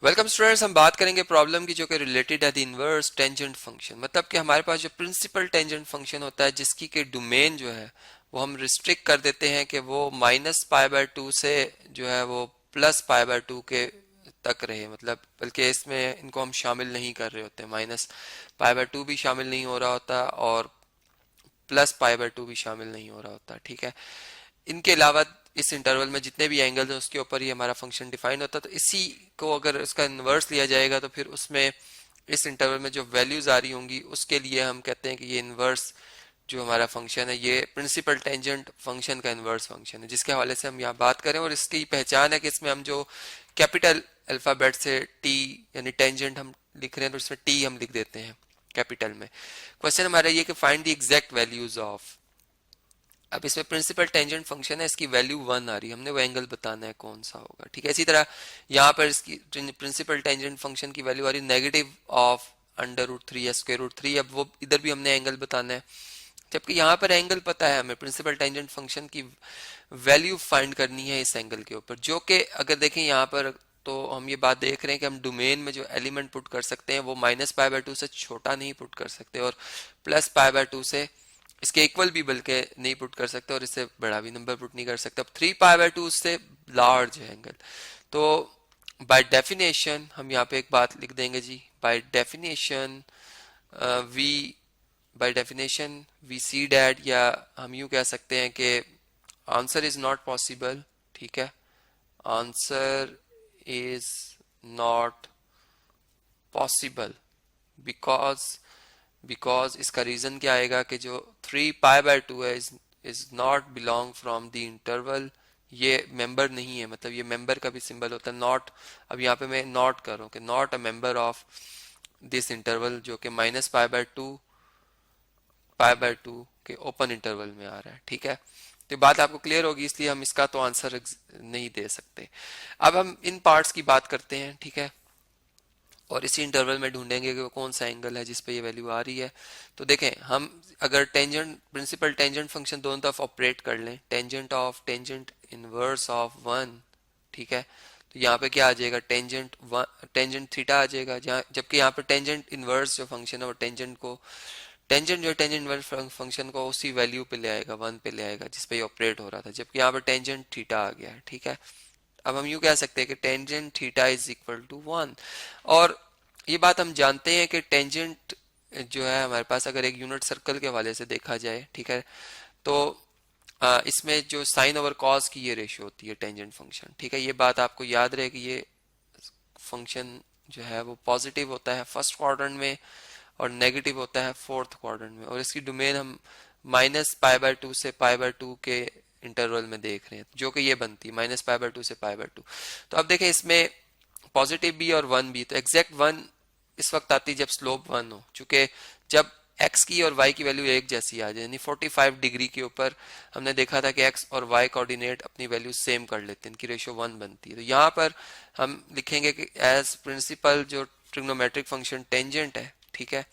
Welcome students, हम बात करेंगे प्रॉब्लम की जो कि रिलेटेड है द इनवर्स टेंजेंट फंक्शन। मतलब कि हमारे पास जो प्रिंसिपल टेंजेंट फंक्शन होता है जिसकी के डोमेन जो है वो हम रिस्ट्रिक्ट कर देते हैं कि वो -π/2 से जो है वो +π/2 के तक रहे। मतलब बल्कि इसमें इनको हम शामिल नहीं कर रहे होते, -π/2 भी शामिल नहीं हो रहा होता और +π/2 भी शामिल नहीं हो रहा होता। ठीक है, इनके अलावा इस इंटरवल में जितने भी एंगल हैं उसके ऊपर ही हमारा फंक्शन डिफाइन होता है। तो इसी को अगर इसका इन्वर्स लिया जाएगा तो फिर उसमें इस इंटरवल में जो वैल्यूज आ रही होंगी उसके लिए हम कहते हैं कि ये इन्वर्स जो हमारा फंक्शन है ये प्रिंसिपल टेंजेंट फंक्शन का इन्वर्स फंक्शन है, जिसके हवाले से हम यहाँ बात करें। और इसकी पहचान है कि इसमें हम जो कैपिटल अल्फाबेट से टी यानी टेंजेंट हम लिख रहे हैं तो इसमें टी हम लिख देते हैं कैपिटल में। क्वेश्चन हमारा ये कि find the exact values of. अब इसमें प्रिंसिपल टेंजेंट फंक्शन है, इसकी वैल्यू 1 आ रही है, हमने वो एंगल बताना है कौन सा होगा। ठीक है, इसी तरह यहाँ पर इसकी प्रिंसिपल टेंजेंट फंक्शन की वैल्यू आ रही है -√3 या √3। अब वो इधर भी हमने एंगल बताना है, जबकि यहाँ पर एंगल पता है हमें। प्रिंसिपल टेंजेंट फंक्शन की वैल्यू फाइंड करनी है इस एंगल के ऊपर, जो कि अगर देखें यहाँ पर तो हम ये बात देख रहे हैं कि हम डोमेन में जो एलिमेंट पुट कर सकते हैं वो -π/2 से छोटा नहीं पुट कर सकते और +π/2 से इसके इक्वल भी बल्कि नहीं पुट कर सकते और इससे बड़ा भी नंबर पुट नहीं कर सकते। अब 3π/2 से लार्ज है एंगल, तो बाय डेफिनेशन हम यहाँ पे एक बात लिख देंगे जी। We by definition we see that, या हम यूं कह सकते हैं कि आंसर इज नॉट पॉसिबल। ठीक है, answer is not possible because इसका रीजन क्या आएगा कि जो 3π/2 है is not belong from the interval. ये मेंबर नहीं है, मतलब ये मेंबर का भी सिंबल होता है नॉट। अब यहाँ पे मैं नॉट कर रहा हूँ कि not a member of this interval, जो कि -π/2 के ओपन इंटरवल में आ रहा है। ठीक है, तो बात आपको क्लियर होगी, इसलिए हम इसका तो आंसर नहीं दे सकते। अब हम इन पार्ट्स की बात करते हैं। ठीक है, और इसी इंटरवल में ढूंढेंगे कि वो कौन सा एंगल है जिस पे ये वैल्यू आ रही है। तो देखें, हम अगर टेंजेंट प्रिंसिपल टेंजेंट फंक्शन दोनों तरफ ऑपरेट कर लें, टेंजेंट इनवर्स ऑफ 1। ठीक है, तो यहाँ पे क्या आ जाएगा, टेंजेंट थीटा आ जाएगा, जहाँ जबकि यहाँ पे टेंजेंट इनवर्स जो फंक्शन है वो टेंजेंट जो टेंजेंट इनवर्स फंक्शन को उसी वैल्यू पे ले आएगा, 1 पे ले आएगा जिस पे ये ऑपरेट हो रहा था, जबकि यहाँ पे टेंजेंट थीटा आ गया है। ठीक है, अब हम यूं कह सकते हैं कि tangent theta is equal to 1। और ये बात हम जानते हैं कि टेंजेंट जो है हमारे पास अगर एक यूनिट सर्कल के हवाले से देखा जाए, ठीक है, तो इसमें जो साइन ओवर कॉस की ये रेशियो होती है टेंजेंट फंक्शन। ठीक है, ये बात आपको याद रहे कि ये फंक्शन जो है वो पॉजिटिव होता है फर्स्ट क्वाड्रेंट में और नेगेटिव होता है फोर्थ क्वाड्रेंट में, और इसकी डोमेन हम -π/2 से π/2 के इंटरवल में देख रहे हैं, जो कि ये बनती है -π/2 से π/2। तो अब देखें, इसमें पॉजिटिव भी और 1 भी, तो एग्जैक्ट 1 इस वक्त आती है जब स्लोप 1 हो, चूंकि जब x की और y की वैल्यू एक जैसी आ जाए, यानी 45 डिग्री के ऊपर हमने देखा था कि x और y कोऑर्डिनेट अपनी वैल्यू सेम कर लेते हैं, इनकी रेशियो 1 बनती है। तो यहाँ पर हम लिखेंगे कि एज प्रिंसिपल जो ट्रिग्नोमेट्रिक फंक्शन टेंजेंट है, ठीक है,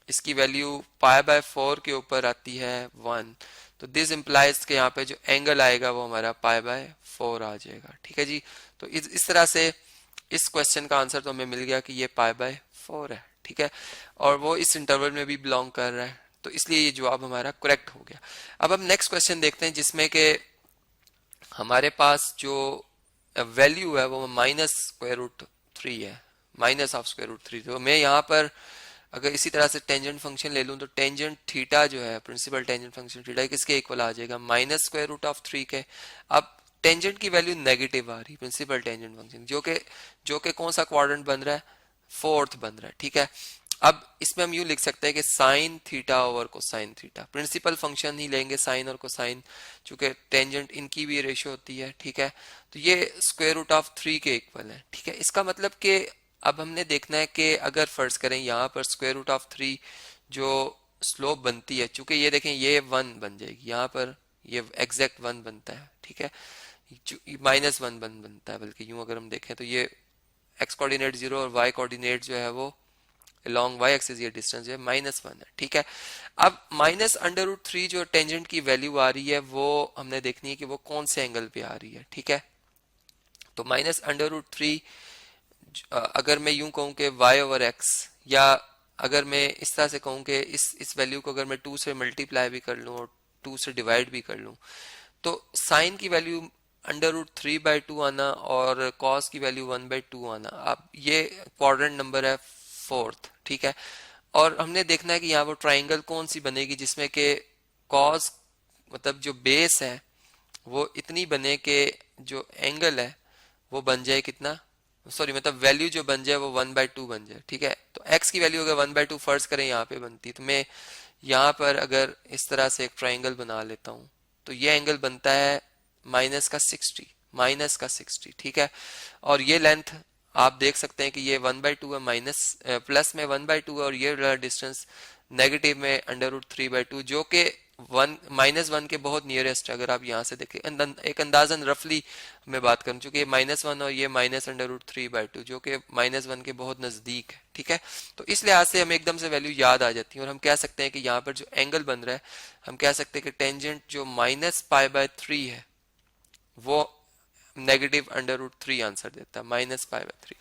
इसकी वैल्यू π/4 के ऊपर आती है 1। तो दिस इम्प्लाइज के यहाँ पे जो एंगल आएगा वो हमारा π/4 आ जाएगा। ठीक है जी, तो इस तरह से इस क्वेश्चन का आंसर तो हमें मिल गया कि ये π/4 है। ठीक है, और वो इस इंटरवल में भी बिलोंग कर रहा है, तो इसलिए ये जवाब हमारा करेक्ट हो गया। अब हम नेक्स्ट क्वेश्चन देखते हैं जिसमें कि हमारे पास जो वैल्यू है वो -√3 है, -√3। तो मैं यहाँ पर अगर इसी तरह से टेंजेंट फंक्शन ले लूं तो टेंजेंट थीटा जो है प्रिंसिपल टेंजेंट फंक्शन थीटा किसके इक्वल आ जाएगा, -√3 के। अब टेंजेंट की वैल्यू नेगेटिव आ रही प्रिंसिपल टेंजेंट फंक्शन, जो कि कौन सा क्वाड्रेंट बन रहा है, फोर्थ बन रहा है। ठीक है, अब इसमें हम यूं लिख सकते हैं कि sine theta over cosine theta, principal function ही लेंगे साइन और कोसाइन, चूंकि टेंजेंट इनकी भी रेशियो होती है। ठीक है, तो ये √3 के इक्वल है। ठीक है, इसका मतलब कि अब हमने देखना है कि अगर फर्ज करें यहाँ पर √3 जो स्लोप बनती है, चूंकि ये देखें ये 1 बन जाएगी, यहाँ पर ये एग्जैक्ट 1 बनता है। ठीक है, -1 बनता है, बल्कि यूं अगर हम देखें तो ये x कोऑर्डिनेट 0 और y कोऑर्डिनेट जो है वो along y एक्सिस ये डिस्टेंस जो है -1 है। ठीक है, अब -√3 जो टेंजेंट की वैल्यू आ रही है वो हमने देखनी है कि वो कौन से एंगल पे आ रही है। ठीक है, तो -√3 अगर मैं यूं कहूं कि y ओवर x, या अगर मैं इस तरह से कहूं कि इस वैल्यू को अगर मैं 2 से मल्टीप्लाई भी कर लूं और 2 से डिवाइड भी कर लूं, तो साइन की वैल्यू अंडर रूट 3/2 आना और कॉस की वैल्यू 1/2 आना। अब ये क्वाड्रेंट नंबर है फोर्थ, ठीक है। और हमने देखना है कि यहाँ वो ट्राइंगल कौन सी बनेगी जिसमें कि कॉस मतलब जो बेस है वो इतनी बने कि जो एंगल है वो बन जाए कितना, सॉरी मतलब वैल्यू जो बन जाए वो 1/2 बन जाए, ठीक है। तो x की वैल्यू अगर 1/2 फर्ज करें यहाँ पे बनती है, तो मैं यहाँ पर अगर इस तरह से एक ट्राइंगल बना लेता हूँ तो ये एंगल बनता है माइनस का 60, ठीक है। और ये लेंथ आप देख सकते हैं कि ये 1/2 है, माइनस प्लस में 1/2 है, और ये वाला डिस्टेंस नेगेटिव में अंडर रूट 3/2, जो कि -1 के बहुत नियरेस्ट है। अगर आप यहाँ से देखें एक अंदाजन रफली मैं बात करूँ, चूंकि ये -1 और ये माइनस अंडर रूट 3/2 जो कि -1 के बहुत नजदीक है, ठीक है। तो इस लिहाज से हमें एकदम से वैल्यू याद आ जाती है और हम कह सकते हैं कि यहाँ पर जो एंगल बन रहा है, हम कह सकते हैं कि टेंजेंट जो -π/3 है वो -√3 आंसर देता है, -π/3।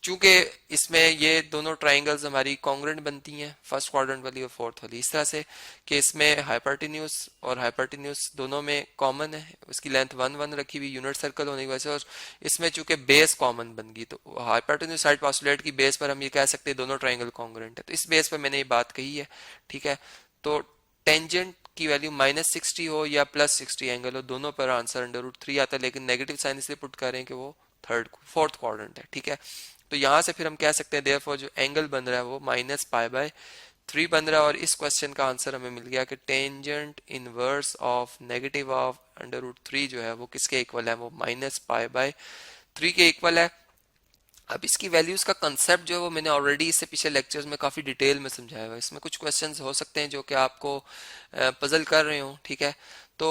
चूंकि इसमें ये दोनों ट्राइंगल्स हमारी कॉन्ग्रुएंट बनती हैं, फर्स्ट क्वाड्रेंट वाली और फोर्थ वाली, इस तरह से कि इसमें हाइपोटेन्यूज और हाइपोटेन्यूज दोनों में कॉमन है, उसकी लेंथ 1 1 रखी हुई यूनिट सर्कल होने की वजह से, और इसमें चूंकि बेस कॉमन बन गई तो हाइपोटेन्यूज साइड पोस्टुलेट की बेस पर हम ये कह सकते हैं दोनों ट्राइंगल कॉन्ग्रुएंट है। तो इस बेस पर मैंने ये बात कही है, ठीक है। तो टेंजेंट की वैल्यू -60 हो या +60 एंगल हो, दोनों पर आंसर अंडर रूट 3 आता है, लेकिन नेगेटिव साइन इसलिए पुट करें कि वो फोर्थ क्वाड्रेंट है, ठीक है। तो यहां से फिर हम कह सकते हैं देयरफॉर जो एंगल बन रहा है वो -π/3 बन रहा है, और इस क्वेश्चन का आंसर हमें मिल गया कि tangent inverse of negative of under root 3 जो है वो किसके इक्वल है, वो -π/3 के इक्वल है। अब इसकी वैल्यूज का कंसेप्ट जो है वो मैंने ऑलरेडी इससे पिछले लेक्चर्स में काफी डिटेल में समझाया हुआ है। इसमें कुछ क्वेश्चंस हो सकते हैं जो कि आपको पजल कर रहे हो, ठीक है। तो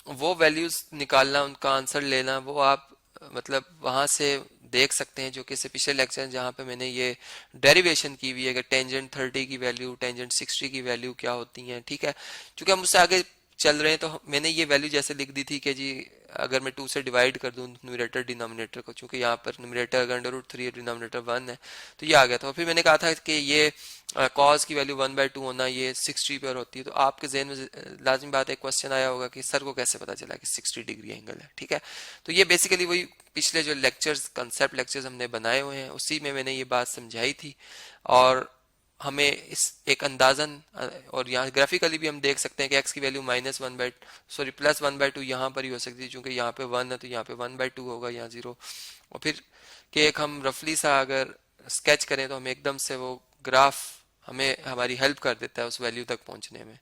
वो वैल्यूज निकालना, उनका आंसर लेना, वो आप मतलब वहां से देख सकते हैं, जो कि इससे पिछले लेक्चर जहाँ पे मैंने ये डेरिवेशन की हुई है कि टेंजेंट 30 की वैल्यू टेंजेंट 60 की वैल्यू क्या होती है, ठीक है। क्योंकि हम उससे आगे चल रहे हैं तो मैंने ये वैल्यू जैसे लिख दी थी कि जी अगर मैं 2 से डिवाइड कर दूं न्यूमरेटर डिनोमिनेटर को, चूंकि यहाँ पर न्यूमरेटर अगर अंडर रूट 3 है, डिनोमिनेटर 1 है, तो ये आ गया था। और फिर मैंने कहा था कि ये कॉज की वैल्यू 1/2 होना ये 60 पर होती है। तो आपके जहन में लाजमी बात है क्वेश्चन आया होगा कि सर को कैसे पता चला कि 60 डिग्री एंगल है, ठीक है। तो ये बेसिकली वही पिछले जो लेक्चर्स कंसेप्ट लेक्चर्स हमने बनाए हुए हैं उसी में मैंने ये बात समझाई थी, और हमें इस एक अंदाजन और यहाँ ग्राफिकली भी हम देख सकते हैं कि x की वैल्यू +1/2 यहाँ पर ही हो सकती है, क्योंकि यहाँ पे 1 है तो यहाँ पे 1/2 होगा, यहाँ 0। और फिर कि एक हम रफली सा अगर स्केच करें तो हमें एकदम से वो ग्राफ हमें हमारी हेल्प कर देता है उस वैल्यू तक पहुंचने में।